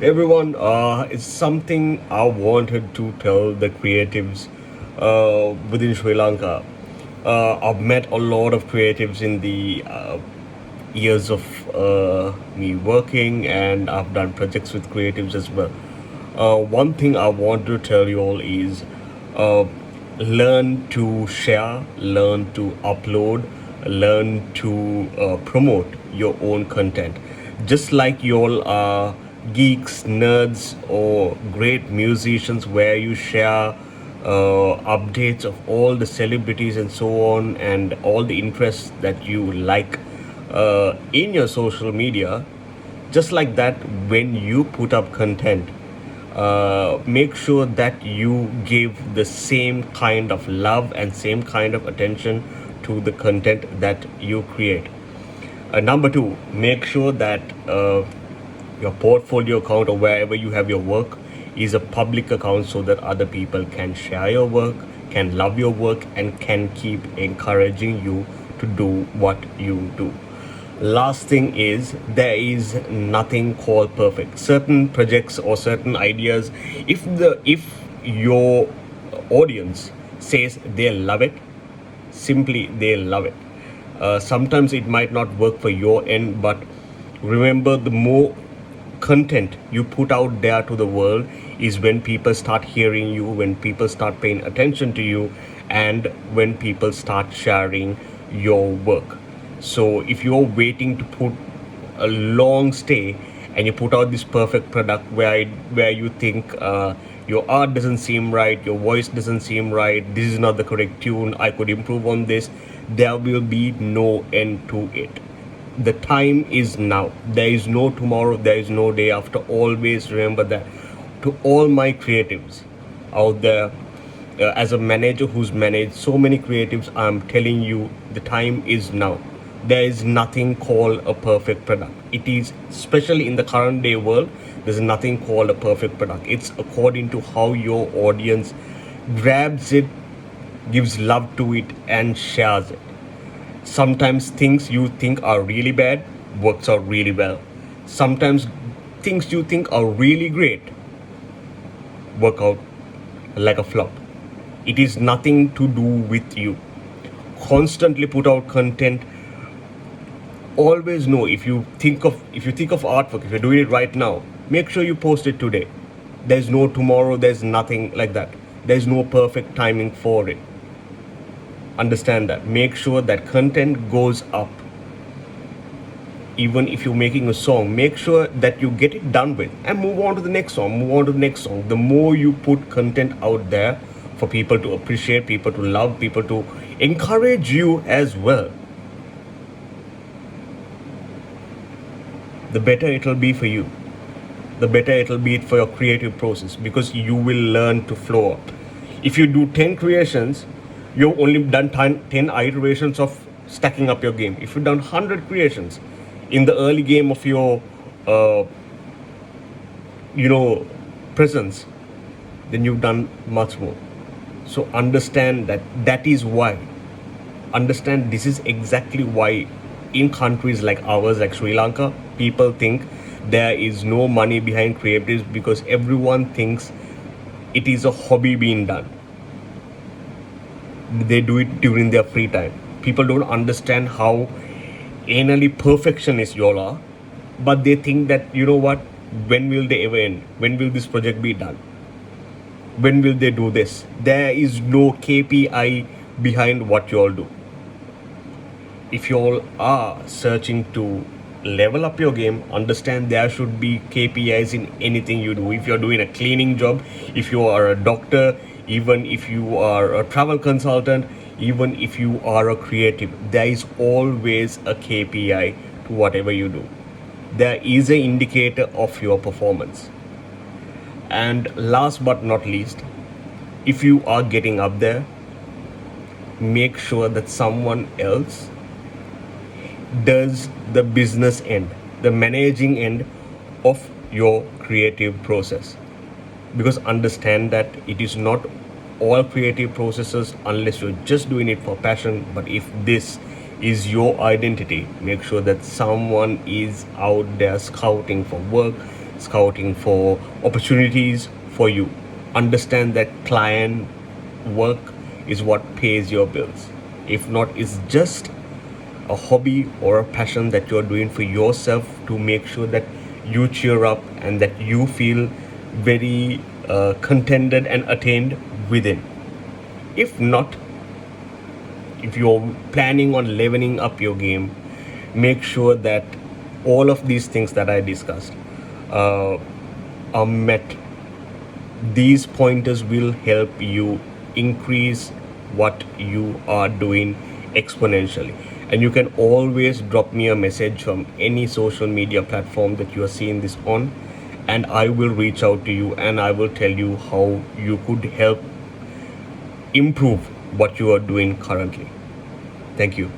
Everyone, it's something I wanted to tell the creatives within Sri Lanka. I've met a lot of creatives in the years of me working, and I've done projects with creatives as well. One thing I want to tell you all is uh, learn to share, learn to upload, learn to promote your own content. Just like you all are geeks, nerds, or great musicians, where you share updates of all the celebrities and so on, and all the interests that you like in your social media. Just like that, when you put up content, make sure that you give the same kind of love and same kind of attention to the content that you create. Number two, make sure that your portfolio account or wherever you have your work is a public account so that other people can share your work, can love your work, and can keep encouraging you to do what you do. Last thing is, there is nothing called perfect. Certain projects or certain ideas, if your audience says they love it, simply they love it. Sometimes it might not work for your end, but remember, the more content you put out there to the world is when people start hearing you, when people start paying attention to you, and when people start sharing your work. So if you're waiting to put a long stay and you put out this perfect product where you think your art doesn't seem right, your voice doesn't seem right, this is not the correct tune, I could improve on this, there will be no end to it. The time is now. There is no tomorrow, there is no day after. Always remember that. To all my creatives out there, as a manager who's managed so many creatives, I'm telling you, the time is now. There is nothing called a perfect product. It is, especially in the current day world, there's nothing called a perfect product. It's according to how your audience grabs it, gives love to it, and shares it. Sometimes things you think are really bad works out really well. Sometimes things you think are really great work out like a flop. It is nothing to do with you. Constantly put out content. Always know, if you think of artwork, if you're doing it right now, make sure you post it today. There's no tomorrow, there's nothing like that. There's no perfect timing for it. Understand that. Make sure that content goes up. Even if you're making a song, make sure that you get it done with and move on to the next song, move on to the next song. The more you put content out there for people to appreciate, people to love, people to encourage you as well, the better it'll be for you. The better it'll be for your creative process, because you will learn to flow up. If you do 10 creations, you've only done 10 iterations of stacking up your game. If you've done 100 creations in the early game of your uh, you know presence, then you've done much more. So understand that. That is why, understand, this is exactly why in countries like ours, like Sri Lanka, people think there is no money behind creatives, because everyone thinks it is a hobby being done. They do it during their free time. People don't understand how anally perfectionist you all are, but they think that, you know what, when will they ever end? When will this project be done? When will they do this? There is no KPI behind what you all do. If you all are searching to level up your game, understand there should be KPIs in anything you do. If you're doing a cleaning job, if you are a doctor, even if you are a travel consultant, even if you are a creative, there is always a KPI to whatever you do. There is an indicator of your performance. And last but not least, if you are getting up there, make sure that someone else does the business end, the managing end of your creative process. Because understand that it is not all creative processes, unless you're just doing it for passion. But if this is your identity, make sure that someone is out there scouting for work, scouting for opportunities for you. Understand that client work is what pays your bills. If not, it's just a hobby or a passion that you're doing for yourself to make sure that you cheer up and that you feel very contented and attained within. If not, if you're planning on leveling up your game, make sure that all of these things that I discussed uh, are met. These pointers will help you increase what you are doing exponentially. And you can always drop me a message from any social media platform that you are seeing this on, and I will reach out to you and I will tell you how you could help improve what you are doing currently. Thank you.